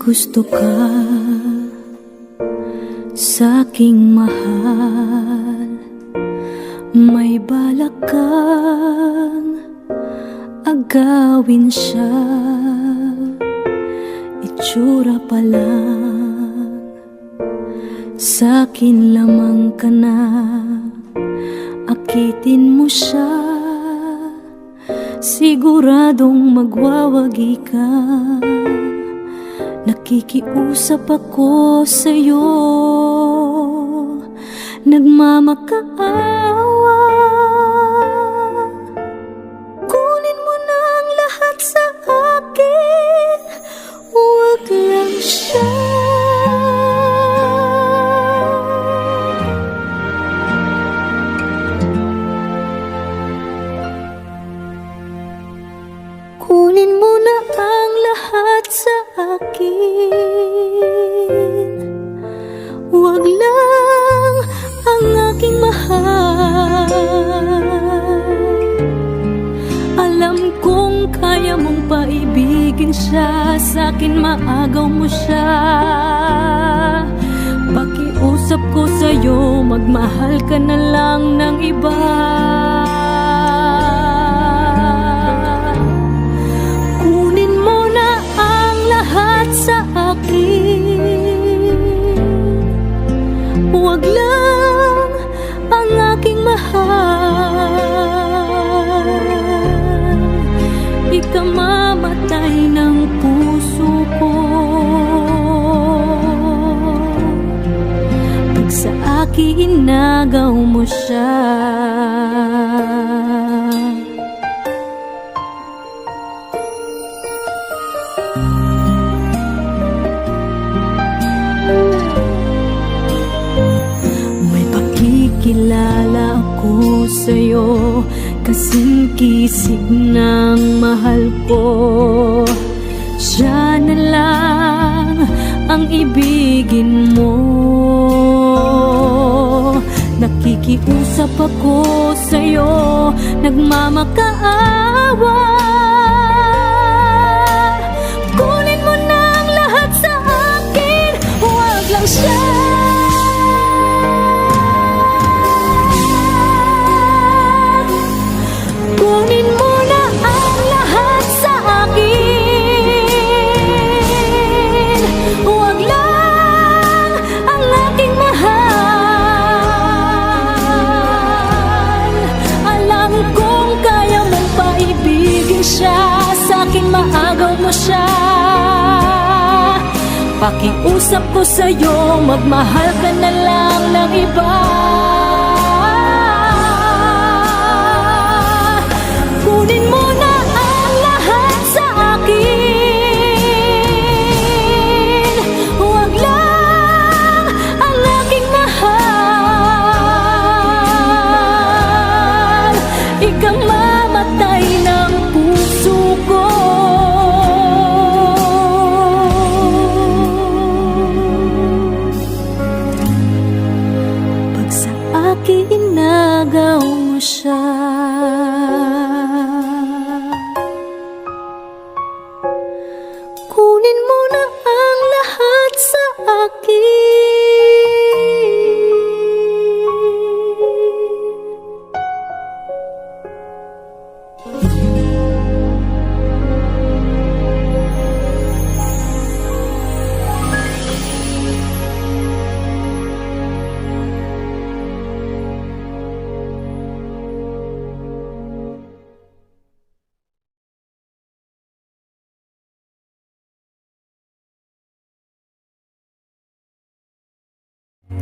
gusto ka sa'king mahal, may balak kang agawin siya. Itsura pa lang, sa'kin lamang ka na, akitin mo siya. Siguradong magwawagi ka. Nakikiusap ako sa'yo, nagmamakaawa. Kunin mo na ang lahat sa akin, huwag lang siya. Kunin mo na ang lahat sa akin, huwag lang ang aking mahal. Alam kong kaya mong paibigin siya, sa'kin maagaw mo siya. Pakiusap ko sa'yo, magmahal ka na lang ng iba. Sa akin, huwag lang ang aking mahal. Ikamamatay ng puso ko pag sa akin inagaw mo siya. Kilala ako sa'yo, kasing kisig ng mahal ko. Siya na lang ang ibigin mo. Nakikiusap ako sa'yo, nagmamakaawa. Kunin mo na ang lahat sa akin, huwag lang siya. Kunin mo na ang lahat sa akin, huwag lang ang aking mahal. Alam kong kaya mong paibigin siya, sa'kin maagaw mo siya. Pakiusap ko sa'yo, magmahal ka na lang ng iba. Kunin mo na ang lahat sa akin, huwag lang ang aking mahal. Ikamamatay ng puso ko pag sa akin inagaw mo siya. Kunin mo na ang lahat sa akin.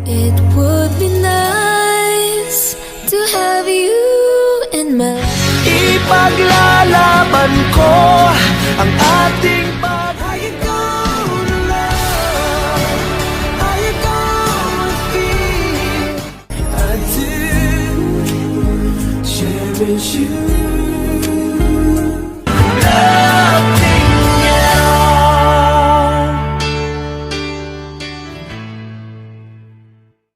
It would be nice to have you in my life. Ipaglalaban ko ang ating pag. How you gonna love? How you gonna feel? I do cherish you.